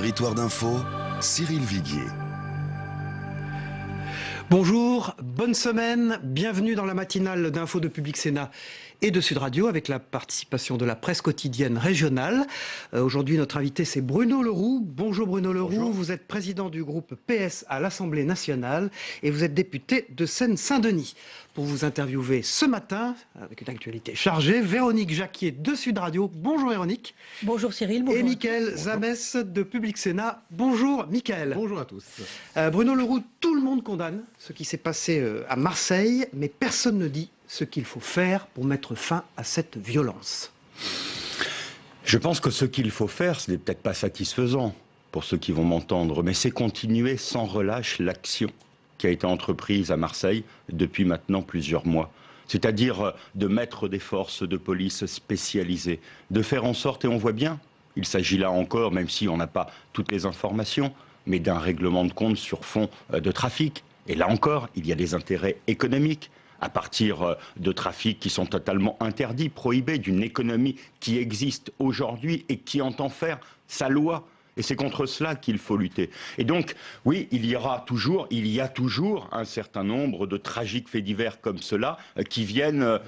Territoire d'info, Cyril Viguier. Bonjour, bonne semaine, bienvenue dans la matinale d'Info de Public Sénat et de Sud Radio avec la participation de la presse quotidienne régionale. Aujourd'hui, notre invité, c'est Bruno Le Roux. Bonjour Bruno Le Roux, bonjour. Vous êtes président du groupe PS à l'Assemblée nationale et vous êtes député de Seine-Saint-Denis. Pour vous interviewer ce matin, avec une actualité chargée, Véronique Jacquier de Sud Radio. Bonjour Véronique. Bonjour Cyril. Bonjour. Et Mickaël Zamès de Public Sénat. Bonjour Mickaël. Bonjour à tous. Bruno Le Roux, tout le monde condamne ce qui s'est passé à Marseille, mais personne ne dit ce qu'il faut faire pour mettre fin à cette violence. Je pense que ce qu'il faut faire, ce n'est peut-être pas satisfaisant pour ceux qui vont m'entendre, mais c'est continuer sans relâche l'action qui a été entreprise à Marseille depuis maintenant plusieurs mois. C'est-à-dire de mettre des forces de police spécialisées, de faire en sorte, et on voit bien, il s'agit là encore, même si on n'a pas toutes les informations, mais d'un règlement de compte sur fond de trafic. Et là encore, il y a des intérêts économiques à partir de trafics qui sont totalement interdits, prohibés, d'une économie qui existe aujourd'hui et qui entend faire sa loi. Et c'est contre cela qu'il faut lutter. Et donc, oui, il y a toujours un certain nombre de tragiques faits divers comme cela qui viennent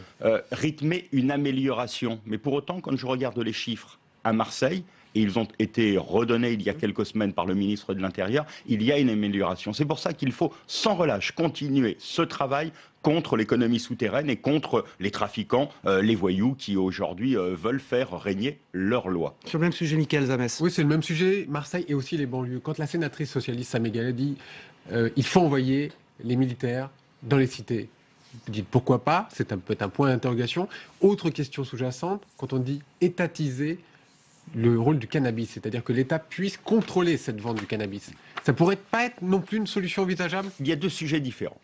rythmer une amélioration. Mais pour autant, quand je regarde les chiffres à Marseille, et ils ont été redonnés il y a quelques semaines par le ministre de l'Intérieur, il y a une amélioration. C'est pour ça qu'il faut, sans relâche, continuer ce travail contre l'économie souterraine et contre les trafiquants, les voyous qui aujourd'hui veulent faire régner leur loi. Sur le même sujet, Mickaël Zamès. Oui, c'est le même sujet, Marseille et aussi les banlieues. Quand la sénatrice socialiste Samégal a dit il faut envoyer les militaires dans les cités. Vous dites pourquoi pas, peut-être un point d'interrogation. Autre question sous-jacente, quand on dit étatiser le rôle du cannabis, c'est-à-dire que l'État puisse contrôler cette vente du cannabis. Ça pourrait pas être non plus une solution envisageable ? Il y a deux sujets différents.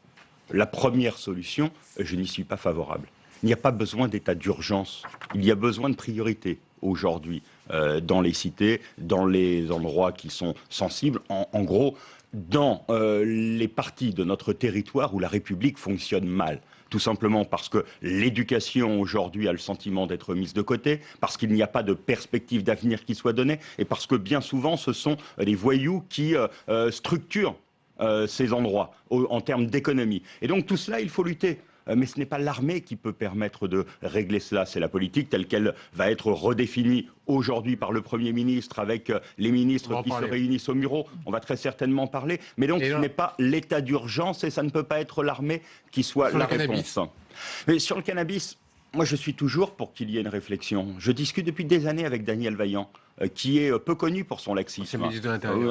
La première solution, je n'y suis pas favorable. Il n'y a pas besoin d'état d'urgence. Il y a besoin de priorité aujourd'hui dans les cités, dans les endroits qui sont sensibles. En gros, dans les parties de notre territoire où la République fonctionne mal. Tout simplement parce que l'éducation aujourd'hui a le sentiment d'être mise de côté, parce qu'il n'y a pas de perspective d'avenir qui soit donnée, et parce que bien souvent ce sont les voyous qui structurent ces endroits en termes d'économie. Et donc tout cela, il faut lutter. Mais ce n'est pas l'armée qui peut permettre de régler cela. C'est la politique telle qu'elle va être redéfinie aujourd'hui par le Premier ministre avec les ministres qui se réunissent au Mureau. On va très certainement parler. Mais donc ce n'est pas l'état d'urgence et ça ne peut pas être l'armée qui soit la réponse. Mais sur le cannabis, moi je suis toujours pour qu'il y ait une réflexion. Je discute depuis des années avec Daniel Vaillant, qui est peu connu pour son laxisme,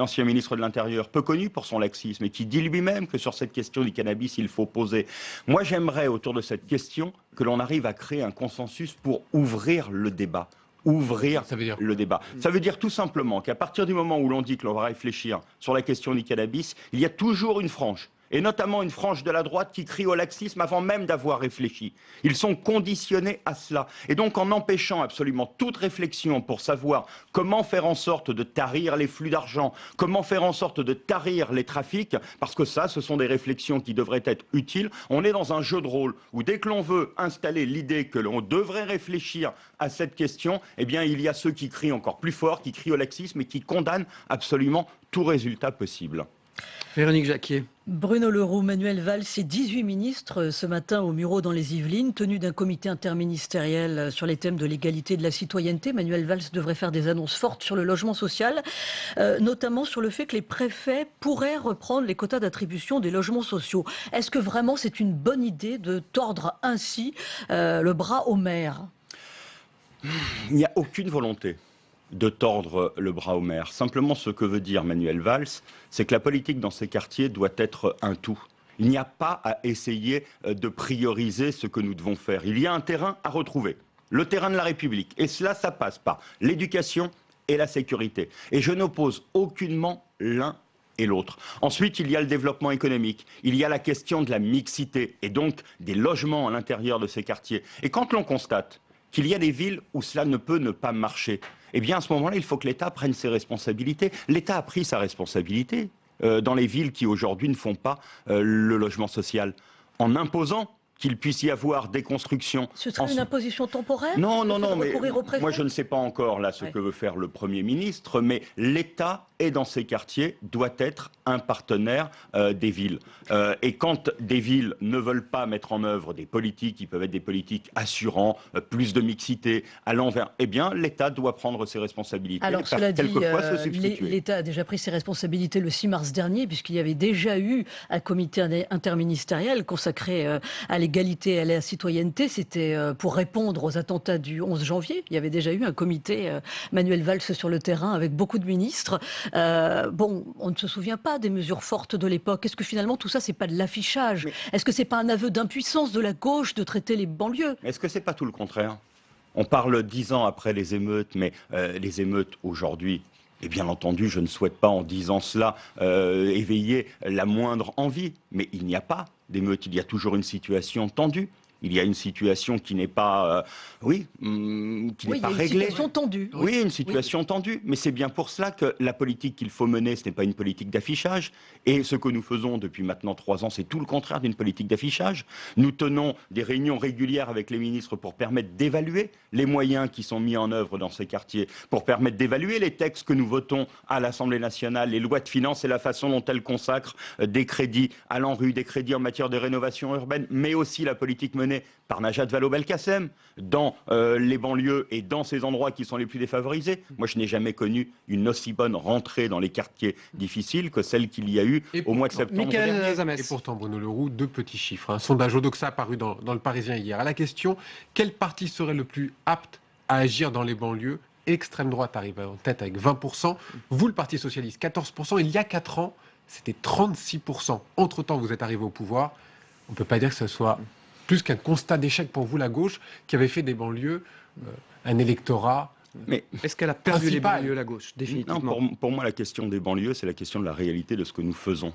ancien ministre de l'Intérieur, peu connu pour son laxisme, et qui dit lui-même que sur cette question du cannabis, il faut poser. Moi, j'aimerais, autour de cette question, que l'on arrive à créer un consensus pour ouvrir le débat. Le débat. Ça veut dire tout simplement qu'à partir du moment où l'on dit que l'on va réfléchir sur la question du cannabis, il y a toujours une frange, et notamment une frange de la droite qui crie au laxisme avant même d'avoir réfléchi. Ils sont conditionnés à cela. Et donc en empêchant absolument toute réflexion pour savoir comment faire en sorte de tarir les flux d'argent, comment faire en sorte de tarir les trafics, parce que ça, ce sont des réflexions qui devraient être utiles, on est dans un jeu de rôle où dès que l'on veut installer l'idée que l'on devrait réfléchir à cette question, eh bien il y a ceux qui crient encore plus fort, qui crient au laxisme et qui condamnent absolument tout résultat possible. Véronique Jacquier. Bruno Le Roux, Manuel Valls et 18 ministres ce matin au Mureau dans les Yvelines, tenus d'un comité interministériel sur les thèmes de l'égalité et de la citoyenneté. Manuel Valls devrait faire des annonces fortes sur le logement social, notamment sur le fait que les préfets pourraient reprendre les quotas d'attribution des logements sociaux. Est-ce que vraiment c'est une bonne idée de tordre ainsi le bras aux maires ? Il n'y a aucune volonté de tordre le bras aux maires. Simplement, ce que veut dire Manuel Valls, c'est que la politique dans ces quartiers doit être un tout. Il n'y a pas à essayer de prioriser ce que nous devons faire. Il y a un terrain à retrouver, le terrain de la République. Et cela, ça passe par l'éducation et la sécurité. Et je n'oppose aucunement l'un et l'autre. Ensuite, il y a le développement économique, il y a la question de la mixité et donc des logements à l'intérieur de ces quartiers. Et quand l'on constate qu'il y a des villes où cela ne peut ne pas marcher, eh bien à ce moment-là, il faut que l'État prenne ses responsabilités. L'État a pris sa responsabilité dans les villes qui aujourd'hui ne font pas le logement social, en imposant qu'il puisse y avoir des constructions. Ce serait une imposition temporaire? Non, Le fait de mais recourir au préfet? moi je ne sais pas encore là ce que veut faire le Premier ministre, mais l'État est dans ces quartiers, doit être un partenaire des villes. Et quand des villes ne veulent pas mettre en œuvre des politiques, qui peuvent être des politiques assurant plus de mixité, allant vers, eh bien l'État doit prendre ses responsabilités. Alors cela dit, se substituer. l'État a déjà pris ses responsabilités le 6 mars dernier, puisqu'il y avait déjà eu un comité interministériel consacré à l'égalité et à la citoyenneté. C'était pour répondre aux attentats du 11 janvier. Il y avait déjà eu un comité Manuel Valls sur le terrain avec beaucoup de ministres. Bon, on ne se souvient pas des mesures fortes de l'époque. Est-ce que finalement tout ça, c'est pas de l'affichage? Est-ce que c'est pas un aveu d'impuissance de la gauche de traiter les banlieues? Est-ce que c'est pas tout le contraire? On parle 10 ans après les émeutes, mais les émeutes aujourd'hui, et bien entendu, je ne souhaite pas en disant cela éveiller la moindre envie, mais il n'y a pas d'émeute, il y a toujours une situation tendue. Il y a une situation qui n'est pas, qui n'est pas réglée. Une situation tendue. Oui, une situation tendue. Mais c'est bien pour cela que la politique qu'il faut mener, ce n'est pas une politique d'affichage. Et ce que nous faisons depuis maintenant 3 ans, c'est tout le contraire d'une politique d'affichage. Nous tenons des réunions régulières avec les ministres pour permettre d'évaluer les moyens qui sont mis en œuvre dans ces quartiers, pour permettre d'évaluer les textes que nous votons à l'Assemblée nationale, les lois de finances et la façon dont elles consacrent des crédits à l'ANRU, des crédits en matière de rénovation urbaine, mais aussi la politique menée par Najat Vallaud-Belkacem dans les banlieues et dans ces endroits qui sont les plus défavorisés. Moi, je n'ai jamais connu une aussi bonne rentrée dans les quartiers difficiles que celle qu'il y a eu au mois de septembre dernier. Et pourtant, Bruno Le Roux, 2 petits chiffres. Un sondage Odoxa paru dans le Parisien hier. À la question, quel parti serait le plus apte à agir dans les banlieues? Extrême droite arrive en tête avec 20%. Vous, le Parti Socialiste, 14%. Il y a 4 ans, c'était 36%. Entre-temps, vous êtes arrivé au pouvoir. On ne peut pas dire que ce soit plus qu'un constat d'échec pour vous, la gauche, qui avait fait des banlieues un électorat. Mais est-ce qu'elle a perdu les banlieues, la gauche, définitivement? Non, pour moi, la question des banlieues, c'est la question de la réalité de ce que nous faisons.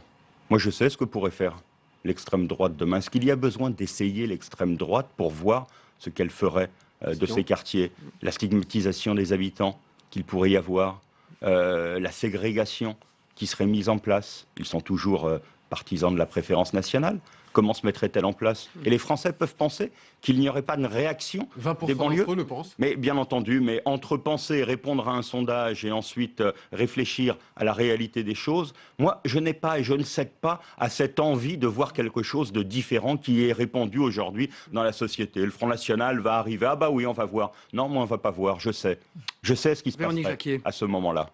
Moi, je sais ce que pourrait faire l'extrême droite demain. Est-ce qu'il y a besoin d'essayer l'extrême droite pour voir ce qu'elle ferait de ces quartiers? La stigmatisation des habitants qu'il pourrait y avoir, la ségrégation qui serait mise en place. Ils sont toujours partisans de la préférence nationale. Comment se mettrait-elle en place? Et les Français peuvent penser qu'il n'y aurait pas de réaction des banlieues. 20% le pensent. Mais bien entendu, mais entre penser, répondre à un sondage et ensuite réfléchir à la réalité des choses, moi, je n'ai pas et je ne cède pas à cette envie de voir quelque chose de différent qui est répandu aujourd'hui dans la société. Le Front National va arriver, ah bah oui, on va voir. Non, moi, on ne va pas voir, je sais. Je sais ce qui se passerait à ce moment-là.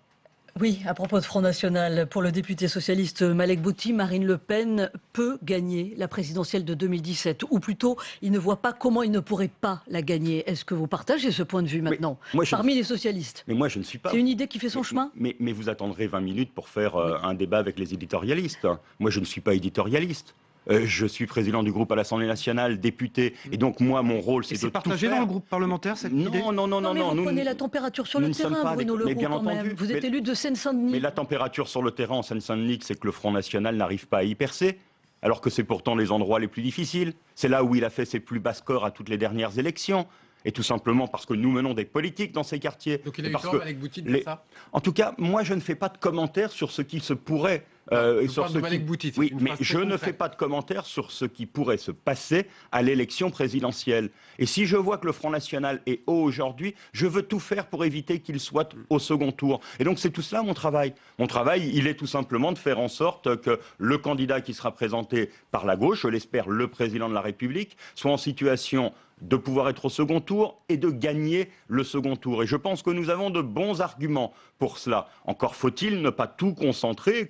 Oui, à propos de Front National, pour le député socialiste Malek Bouti, Marine Le Pen peut gagner la présidentielle de 2017. Ou plutôt, il ne voit pas comment il ne pourrait pas la gagner. Est-ce que vous partagez ce point de vue maintenant, parmi les socialistes? Mais moi, je ne suis pas... C'est une idée qui fait son chemin? Mais vous attendrez 20 minutes pour faire un débat avec les éditorialistes. Moi, je ne suis pas éditorialiste. Je suis président du groupe à l'Assemblée nationale, député, et donc moi, mon rôle, c'est de tout faire. C'est partagé dans le groupe parlementaire, cette idée? Non. Vous prenez la température sur le terrain, Bruno Le Roux, quand même. Vous êtes élu de Seine-Saint-Denis. Mais la température sur le terrain en Seine-Saint-Denis, c'est que le Front National n'arrive pas à y percer, alors que c'est pourtant les endroits les plus difficiles. C'est là où il a fait ses plus bas scores à toutes les dernières élections. Et tout simplement parce que nous menons des politiques dans ces quartiers. Donc il a eu tort avec Bouti de ça? En tout cas, moi, je ne fais pas de commentaires sur ce qui se pourrait... Oui, mais je ne fais pas de commentaires sur ce qui pourrait se passer à l'élection présidentielle. Et si je vois que le Front National est haut aujourd'hui, je veux tout faire pour éviter qu'il soit au second tour. Et donc c'est tout cela mon travail. Mon travail, il est tout simplement de faire en sorte que le candidat qui sera présenté par la gauche, je l'espère le président de la République, soit en situation de pouvoir être au second tour et de gagner le second tour. Et je pense que nous avons de bons arguments pour cela. Encore faut-il ne pas tout concentrer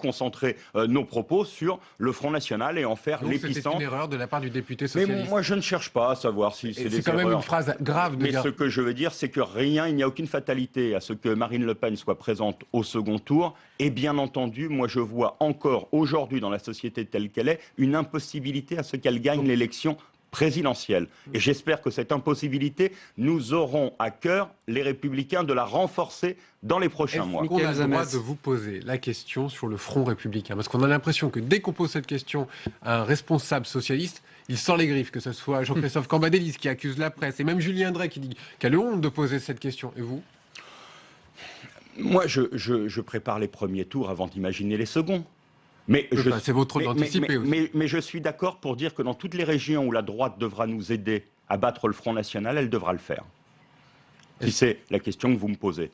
nos propos sur le Front National et en faire l'épicentre. C'est une erreur de la part du député socialiste. Mais moi, je ne cherche pas à savoir si c'est des erreurs. C'est quand même une phrase grave de dire... Mais ce que je veux dire, c'est que il n'y a aucune fatalité à ce que Marine Le Pen soit présente au second tour. Et bien entendu, moi, je vois encore aujourd'hui dans la société telle qu'elle est, une impossibilité à ce qu'elle gagne l'élection présidentielle. Et j'espère que cette impossibilité, nous aurons à cœur, les Républicains, de la renforcer dans les prochains mois. Est-ce qu'on a le droit de vous poser la question sur le Front républicain? Parce qu'on a l'impression que dès qu'on pose cette question à un responsable socialiste, il sort les griffes, que ce soit Jean-Christophe Cambadélis qui accuse la presse, et même Julien Drey qui dit qu'il a le honte de poser cette question. Et vous? Moi, je prépare les premiers tours avant d'imaginer les seconds. Mais c'est votre d'anticiper aussi. Mais je suis d'accord pour dire que dans toutes les régions où la droite devra nous aider à battre le Front National, elle devra le faire. Si c'est la question que vous me posez.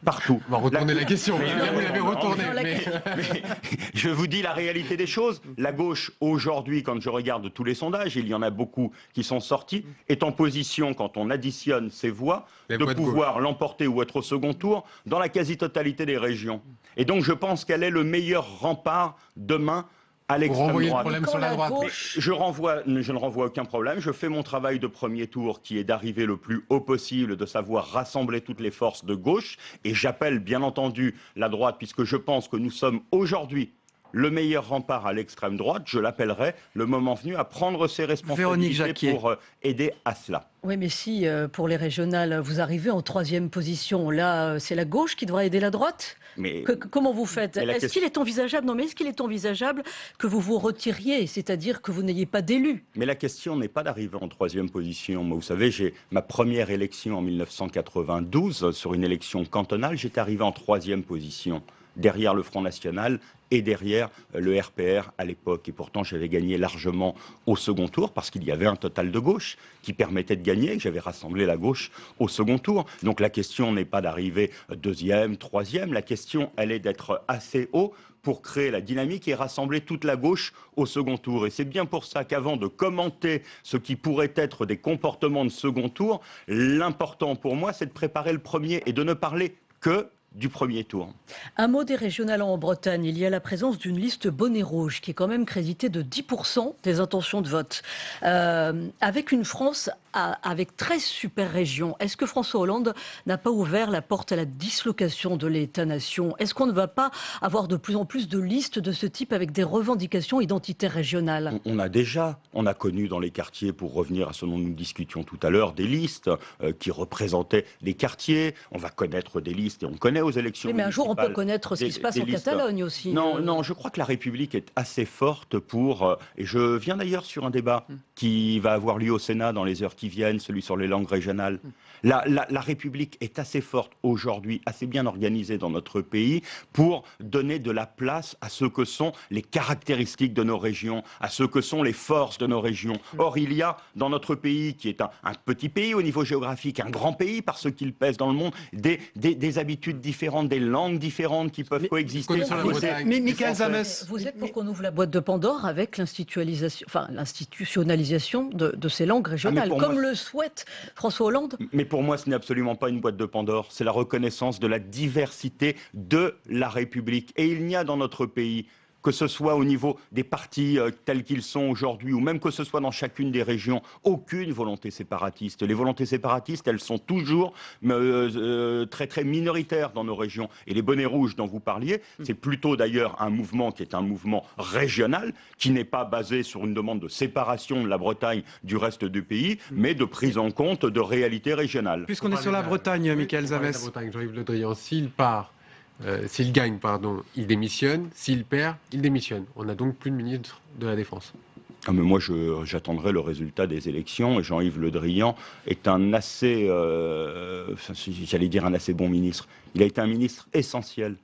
Partout. On va retourner la question. Vous l'avez retournée. Je vous dis la réalité des choses. La gauche, aujourd'hui, quand je regarde tous les sondages, il y en a beaucoup qui sont sortis, est en position, quand on additionne ses voix, de pouvoir l'emporter ou être au second tour dans la quasi-totalité des régions. Et donc, je pense qu'elle est le meilleur rempart demain à l'extrême droite. Le problème sur la droite. Je ne renvoie aucun problème. Je fais mon travail de premier tour qui est d'arriver le plus haut possible, de savoir rassembler toutes les forces de gauche. Et j'appelle bien entendu la droite, puisque je pense que nous sommes aujourd'hui le meilleur rempart à l'extrême droite. Je l'appellerai, le moment venu, à prendre ses responsabilités pour aider à cela. Oui, mais si, pour les régionales, vous arrivez en 3e position, là, c'est la gauche qui devra aider la droite ? Mais comment vous faites ? Est-ce qu'il est envisageable, que vous vous retiriez, c'est-à-dire que vous n'ayez pas d'élu ? Mais la question n'est pas d'arriver en 3e position. Moi, vous savez, j'ai ma première élection en 1992, sur une élection cantonale, j'étais arrivé en 3e position, derrière le Front National et derrière le RPR à l'époque. Et pourtant, j'avais gagné largement au second tour parce qu'il y avait un total de gauche qui permettait de gagner et que j'avais rassemblé la gauche au second tour. Donc la question n'est pas d'arriver 2e, 3e. La question, elle est d'être assez haut pour créer la dynamique et rassembler toute la gauche au second tour. Et c'est bien pour ça qu'avant de commenter ce qui pourrait être des comportements de second tour, l'important pour moi, c'est de préparer le premier et de ne parler que du premier tour. Un mot des régionales en Bretagne. Il y a la présence d'une liste bonnet rouge qui est quand même créditée de 10% des intentions de vote. Avec une France avec 13 super régions, est-ce que François Hollande n'a pas ouvert la porte à la dislocation de l'État-nation ? Est-ce qu'on ne va pas avoir de plus en plus de listes de ce type avec des revendications identitaires régionales ? On a connu dans les quartiers, pour revenir à ce dont nous discutions tout à l'heure, des listes qui représentaient les quartiers. On va connaître des listes et on connaît aux élections mais un jour, on peut connaître ce qui se passe en Catalogne aussi. Non, je crois que la République est assez forte pour... et je viens d'ailleurs sur un débat qui va avoir lieu au Sénat dans les heures qui viennent, celui sur les langues régionales. La République est assez forte aujourd'hui, assez bien organisée dans notre pays pour donner de la place à ce que sont les caractéristiques de nos régions, à ce que sont les forces de nos régions. Or, il y a dans notre pays, qui est un petit pays au niveau géographique, un grand pays par ce qu'il pèse dans le monde, des habitudes différentes, des langues différentes qui peuvent coexister. Mais Michael Zames, vous êtes pour qu'on ouvre la boîte de Pandore avec l'institutionnalisation de ces langues régionales, comme le souhaite François Hollande. Mais pour moi, ce n'est absolument pas une boîte de Pandore. C'est la reconnaissance de la diversité de la République. Et il n'y a dans notre pays, que ce soit au niveau des partis tels qu'ils sont aujourd'hui, ou même que ce soit dans chacune des régions, aucune volonté séparatiste. Les volontés séparatistes, elles sont toujours très très minoritaires dans nos régions. Et les bonnets rouges dont vous parliez, c'est plutôt d'ailleurs un mouvement qui est un mouvement régional, qui n'est pas basé sur une demande de séparation de la Bretagne du reste du pays, mais de prise en compte de réalités régionales. Puisqu'on est sur la Bretagne, Michael Zames. Jean-Yves Le Drian, s'il gagne, il démissionne. S'il perd, il démissionne. On n'a donc plus de ministre de la Défense. Mais moi, j'attendrai le résultat des élections. Et Jean-Yves Le Drian est un assez, j'allais dire un assez bon ministre. Il a été un ministre essentiel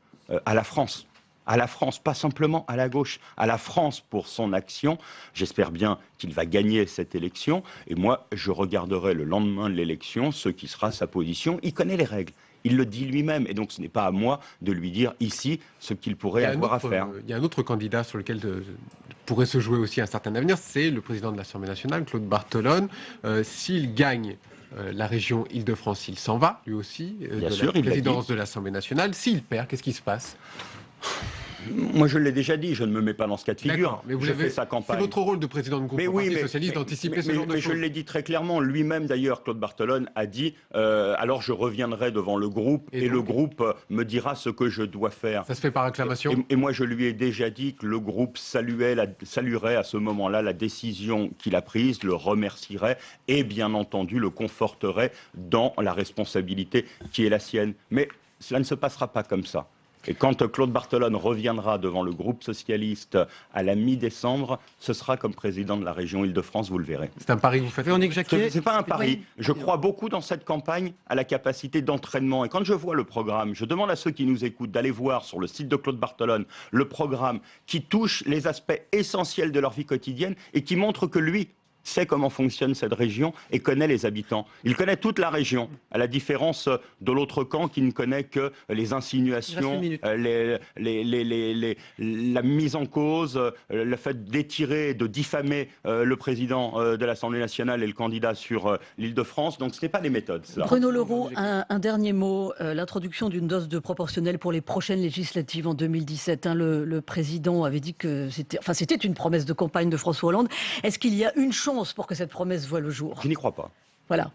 à la France. À la France, pas simplement à la gauche, à la France pour son action. J'espère bien qu'il va gagner cette élection. Et moi, je regarderai le lendemain de l'élection ce qui sera sa position. Il connaît les règles. Il le dit lui-même, et donc ce n'est pas à moi de lui dire ici ce qu'il pourrait avoir à faire. Il y a un autre candidat sur lequel pourrait se jouer aussi un certain avenir, c'est le président de l'Assemblée nationale, Claude Barthelone. S'il gagne la région Île-de-France, il s'en va, lui aussi, de la présidence de l'Assemblée nationale. S'il perd, qu'est-ce qui se passe ? Moi, je l'ai déjà dit, je ne me mets pas dans ce cas de figure. Mais je fais sa campagne. C'est votre rôle de président de groupe Parti socialiste d'anticiper ce genre de choses. Mais je l'ai dit très clairement. Lui-même, d'ailleurs, Claude Barthelone a dit alors je reviendrai devant le groupe et le groupe me dira ce que je dois faire. Ça se fait par acclamation. Et moi, je lui ai déjà dit que le groupe saluerait à ce moment-là la décision qu'il a prise, le remercierait et, bien entendu, le conforterait dans la responsabilité qui est la sienne. Mais cela ne se passera pas comme ça. Et quand Claude Barthelone reviendra devant le groupe socialiste à la mi-décembre, ce sera comme président de la région Île-de-France, vous le verrez. C'est un pari que vous faites. Véronique Jacquier. C'est pas un pari. Oui. Je crois beaucoup dans cette campagne à la capacité d'entraînement. Et quand je vois le programme, je demande à ceux qui nous écoutent d'aller voir sur le site de Claude Barthelone le programme qui touche les aspects essentiels de leur vie quotidienne et qui montre que lui sait comment fonctionne cette région et connaît les habitants. Il connaît toute la région, à la différence de l'autre camp qui ne connaît que les insinuations, la mise en cause, le fait d'étirer, de diffamer le président de l'Assemblée nationale et le candidat sur l'Île-de-France. Donc ce n'est pas des méthodes, cela. Bruno Le Roux, un dernier mot. L'introduction d'une dose de proportionnelle pour les prochaines législatives en 2017. Le président avait dit que c'était une promesse de campagne de François Hollande. Est-ce qu'il y a une chance pour que cette promesse voie le jour? Je n'y crois pas. Voilà.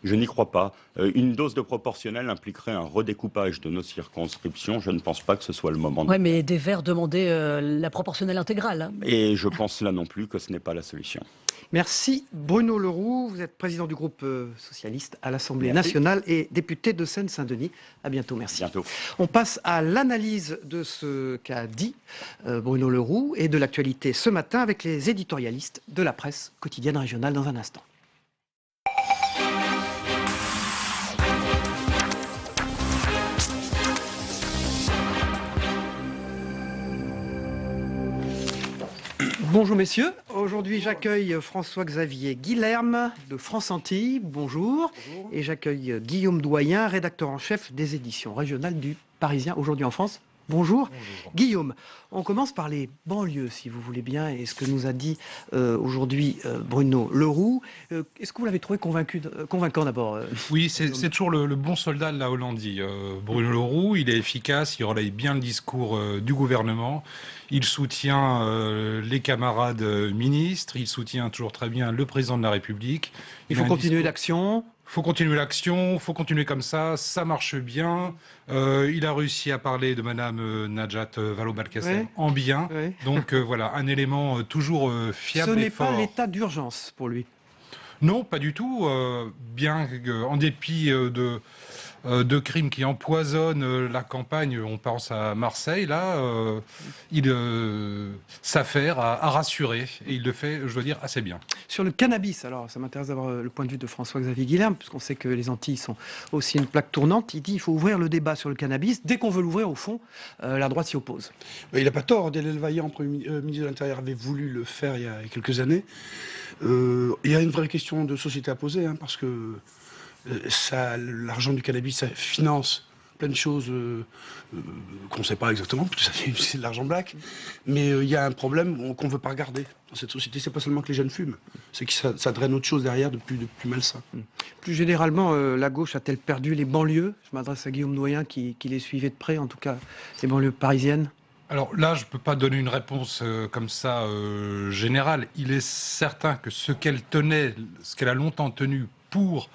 Je n'y crois pas. Une dose de proportionnelle impliquerait un redécoupage de nos circonscriptions. Je ne pense pas que ce soit le moment. Oui, mais des Verts demandaient la proportionnelle intégrale. Hein. Et je pense là non plus que ce n'est pas la solution. Merci Bruno Le Roux. Vous êtes président du groupe socialiste à l'Assemblée nationale et député de Seine-Saint-Denis. À bientôt, merci. Bientôt. On passe à l'analyse de ce qu'a dit Bruno Le Roux et de l'actualité ce matin avec les éditorialistes de la presse quotidienne régionale dans un instant. Bonjour messieurs, aujourd'hui j'accueille François-Xavier Guilherme de France Antilles, bonjour. Et j'accueille Guillaume Doyen, rédacteur en chef des éditions régionales du Parisien aujourd'hui en France. Bonjour. Guillaume, on commence par les banlieues si vous voulez bien et ce que nous a dit aujourd'hui Bruno Le Roux. Est-ce que vous l'avez trouvé convaincant d'abord Oui, c'est toujours le bon soldat de la Hollandie. Bruno Le Roux, il est efficace, il relaye bien le discours du gouvernement. Il soutient les camarades ministres, il soutient toujours très bien le président de la République. Il faut continuer l'action. Il faut continuer l'action, il faut continuer comme ça marche bien. Il a réussi à parler de Madame Najat Vallaud-Belkacem en bien. Ouais. Donc voilà, un élément toujours fiable et fort. Ce n'est pas l'état d'urgence pour lui. Non, pas du tout. Bien en dépit de crimes qui empoisonnent la campagne, on pense à Marseille, là, il s'affaire à rassurer, et il le fait, je dois dire, assez bien. Sur le cannabis, alors ça m'intéresse d'avoir le point de vue de François-Xavier Guilherme, puisqu'on sait que les Antilles sont aussi une plaque tournante, il dit qu'il faut ouvrir le débat sur le cannabis, dès qu'on veut l'ouvrir, au fond, la droite s'y oppose. Il n'a pas tort, Daniel Vaillant, ministre de l'Intérieur, avait voulu le faire il y a quelques années. Il y a une vraie question de société à poser, hein, parce que l'argent du cannabis, ça finance plein de choses qu'on ne sait pas exactement, parce que c'est de l'argent black. Mais il y a un problème qu'on ne veut pas regarder dans cette société. C'est pas seulement que les jeunes fument, c'est que ça draine autre chose derrière de plus malsain. Plus généralement, la gauche a-t-elle perdu les banlieues? Je m'adresse à Guillaume Doyen qui les suivait de près, en tout cas les banlieues parisiennes. Alors là, je ne peux pas donner une réponse comme ça générale. Il est certain que ce qu'elle tenait, ce qu'elle a longtemps tenu pour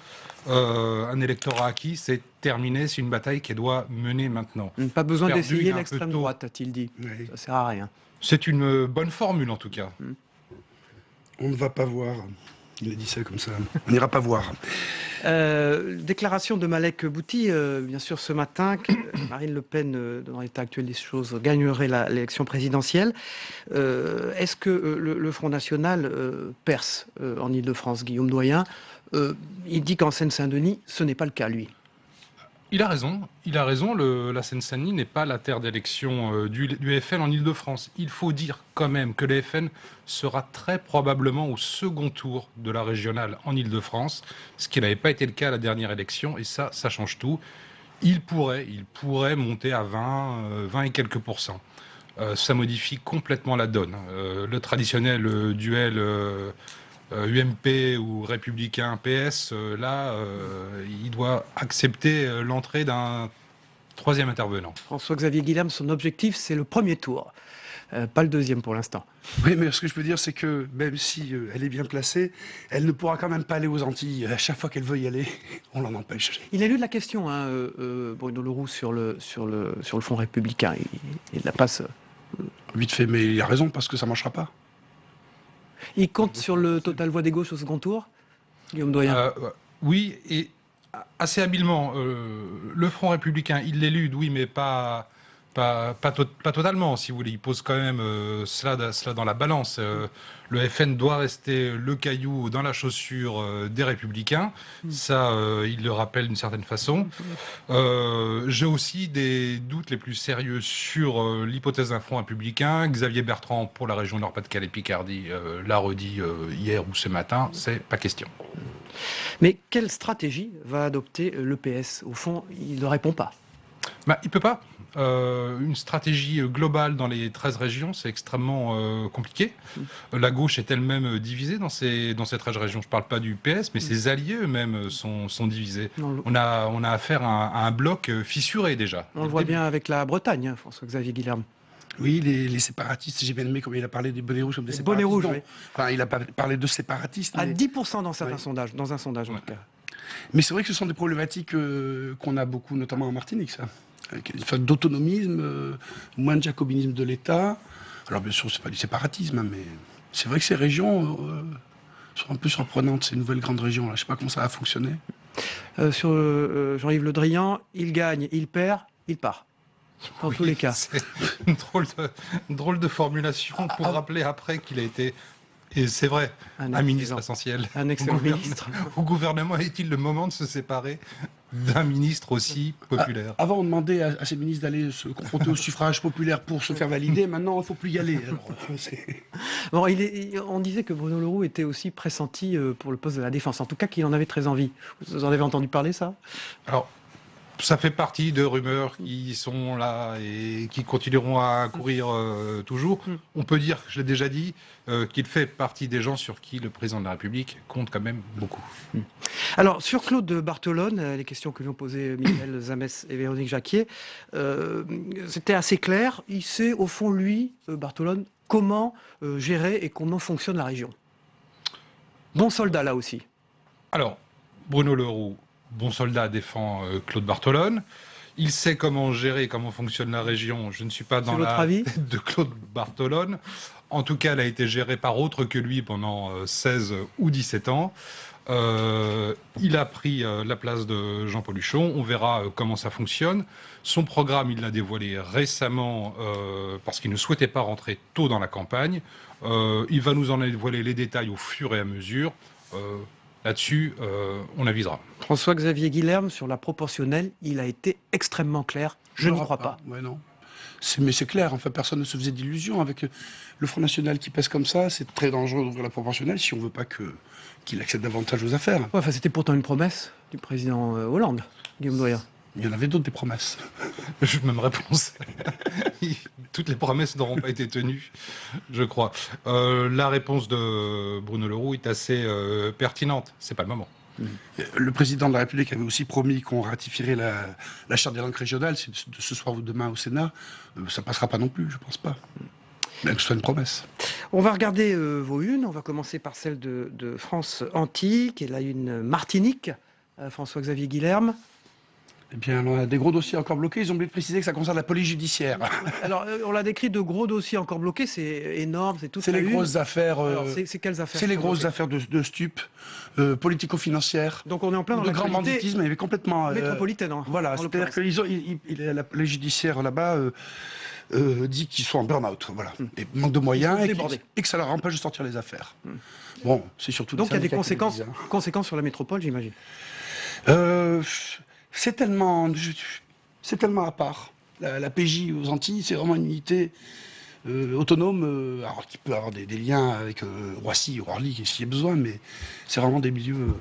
un électorat acquis, c'est terminé, c'est une bataille qu'elle doit mener maintenant. Pas besoin d'essayer l'extrême droite, a-t-il dit. Oui. Ça sert à rien. C'est une bonne formule en tout cas. On ne va pas voir. Il a dit ça comme ça. On n'ira pas voir. Déclaration de Malek Bouti, bien sûr, ce matin, que Marine Le Pen, dans l'état actuel des choses, gagnerait l'élection présidentielle. Est-ce que le Front National perce en Ile-de-France, Guillaume Doyen? Il dit qu'en Seine-Saint-Denis, ce n'est pas le cas, lui. Il a raison. La Seine-Saint-Denis n'est pas la terre d'élection du FN en Ile-de-France. Il faut dire quand même que le FN sera très probablement au second tour de la régionale en Ile-de-France, ce qui n'avait pas été le cas à la dernière élection, et ça change tout. Il pourrait monter à 20 et quelques pourcents. Ça modifie complètement la donne. Le traditionnel duel UMP ou républicain PS, il doit accepter l'entrée d'un troisième intervenant. François-Xavier Guilherme, son objectif, c'est le premier tour, pas le deuxième pour l'instant. Oui, mais ce que je peux dire, c'est que même si elle est bien placée, elle ne pourra quand même pas aller aux Antilles. À chaque fois qu'elle veut y aller, on l'en empêche. Il a lu de la question, Bruno Le Roux, sur le front républicain. Il la passe... Vite fait, mais il a raison, parce que ça ne marchera pas. Il compte sur le total voix des gauches au second tour, Guillaume Doyen? Oui, et assez habilement. Le Front républicain, il l'élude, oui, mais pas Pas totalement, si vous voulez. Il pose quand même cela dans la balance. Le FN doit rester le caillou dans la chaussure des Républicains. Ça, il le rappelle d'une certaine façon. J'ai aussi des doutes les plus sérieux sur l'hypothèse d'un front républicain. Xavier Bertrand, pour la région Nord-Pas-de-Calais-Picardie, l'a redit hier ou ce matin, c'est pas question. Mais quelle stratégie va adopter le PS? Au fond, il ne répond pas. Il peut pas. Une stratégie globale dans les 13 régions, c'est extrêmement compliqué. La gauche est elle-même divisée dans ces 13 régions. Je ne parle pas du PS, mais ses alliés eux-mêmes sont divisés. On a affaire à un bloc fissuré déjà. On le voit bien avec la Bretagne, hein, François-Xavier Guilherme. Oui, les séparatistes, j'ai bien aimé comme il a parlé des bonnets rouges comme des séparatistes. Bonnets rouges, oui. Enfin, il a parlé de séparatistes. À mais... 10% dans certains sondages, dans un sondage en tout cas. Mais c'est vrai que ce sont des problématiques qu'on a beaucoup, notamment en Martinique, ça. Avec une forme d'autonomisme, moins de jacobinisme de l'État. Alors bien sûr, c'est pas du séparatisme, hein, mais c'est vrai que ces régions sont un peu surprenantes, ces nouvelles grandes régions. Là. Je ne sais pas comment ça va fonctionner. Sur Jean-Yves Le Drian, il gagne, il perd, il part. Dans tous les cas. C'est une drôle de formulation pour rappeler après qu'il a été, et c'est vrai, un ministre essentiel. Un excellent ministre. Au gouvernement, est-il le moment de se séparer d'un ministre aussi populaire? Avant, on demandait à ces ministres d'aller se confronter au suffrage populaire pour se faire valider. Maintenant, il ne faut plus y aller. Alors, bon, on disait que Bruno Le Roux était aussi pressenti pour le poste de la Défense. En tout cas, qu'il en avait très envie. Vous en avez entendu parler, ça? Alors, ça fait partie de rumeurs qui sont là et qui continueront à courir toujours. On peut dire, je l'ai déjà dit, qu'il fait partie des gens sur qui le président de la République compte quand même beaucoup. Alors, sur Claude Bartolone, les questions que lui ont posées Michel Zamès et Véronique Jacquier, c'était assez clair. Il sait, au fond, lui, Bartolone, comment gérer et comment fonctionne la région. Bon soldat, là aussi. Alors, Bruno Le Roux, bon soldat, défend Claude Bartolone. Il sait comment gérer, comment fonctionne la région. Je ne suis pas dans la tête de Claude Bartolone. En tout cas, elle a été gérée par autre que lui pendant 16 ou 17 ans. Il a pris la place de Jean-Paul Huchon. On verra comment ça fonctionne. Son programme, il l'a dévoilé récemment parce qu'il ne souhaitait pas rentrer tôt dans la campagne. Il va nous en dévoiler les détails au fur et à mesure. Là-dessus, on avisera. François-Xavier Guilherme, sur la proportionnelle, il a été extrêmement clair. Je n'y crois pas. Ouais, non. Mais c'est clair, enfin, personne ne se faisait d'illusions. Avec le Front National qui pèse comme ça, c'est très dangereux d'ouvrir la proportionnelle si on ne veut pas qu'il accède davantage aux affaires. Ouais, enfin, c'était pourtant une promesse du président Hollande, Guillaume Doyen. Il y en avait d'autres des promesses. Même réponse. Toutes les promesses n'auront pas été tenues, je crois. La réponse de Bruno Le Roux est assez pertinente. C'est pas le moment. Le président de la République avait aussi promis qu'on ratifierait la charte des langues régionales. C'est de ce soir ou demain au Sénat. Ça passera pas non plus, je pense pas. Bien que ce soit une promesse. On va regarder vos unes. On va commencer par celle de France Antique et la une Martinique. François-Xavier Guilherme. Eh bien, on a des gros dossiers encore bloqués. Ils ont oublié de préciser que ça concerne la police judiciaire. Alors, on l'a décrit de gros dossiers encore bloqués. C'est énorme, c'est tout. C'est les grosses affaires. C'est quelles affaires? C'est les grosses affaires de stupes, politico-financières. Donc, on est en plein dans le grand banditisme, mais complètement métropolitaine. Voilà, c'est-à-dire que la police judiciaire là-bas dit qu'ils sont en burn-out, voilà, et manque de moyens et que ça leur empêche de sortir les affaires. Bon, c'est surtout. Donc, il y a des conséquences sur la métropole, j'imagine. C'est tellement à part. La PJ aux Antilles, c'est vraiment une unité autonome, alors qui peut avoir des liens avec Roissy ou Orly s'il y a besoin, mais c'est vraiment des milieux.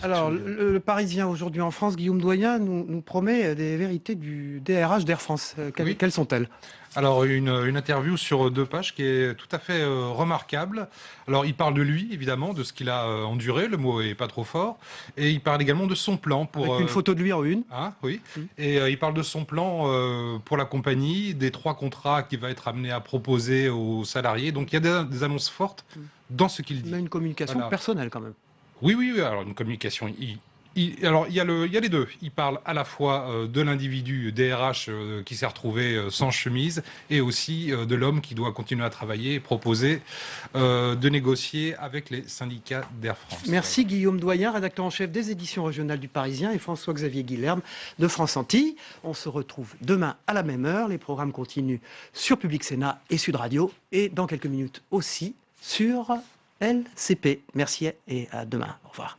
Alors, le Parisien aujourd'hui en France, Guillaume Doyen, nous promet des vérités du DRH d'Air France. Quelles sont-elles? Alors, une interview sur 2 pages qui est tout à fait remarquable. Alors, il parle de lui, évidemment, de ce qu'il a enduré, le mot est pas trop fort, et il parle également de son plan pour... Avec une photo de lui en une. Hein, oui, et il parle de son plan pour la compagnie, des 3 contrats qu'il va être amené à proposer aux salariés. Donc, il y a des annonces fortes dans ce qu'il dit. Il a une communication personnelle, quand même. Oui, alors une communication Alors, il y a les deux. Il parle à la fois de l'individu DRH qui s'est retrouvé sans chemise et aussi de l'homme qui doit continuer à travailler et proposer de négocier avec les syndicats d'Air France. Merci Guillaume Doyen, rédacteur en chef des éditions régionales du Parisien, et François-Xavier Guilherme de France Antilles. On se retrouve demain à la même heure. Les programmes continuent sur Public Sénat et Sud Radio, et dans quelques minutes aussi sur LCP. Merci et à demain. Au revoir.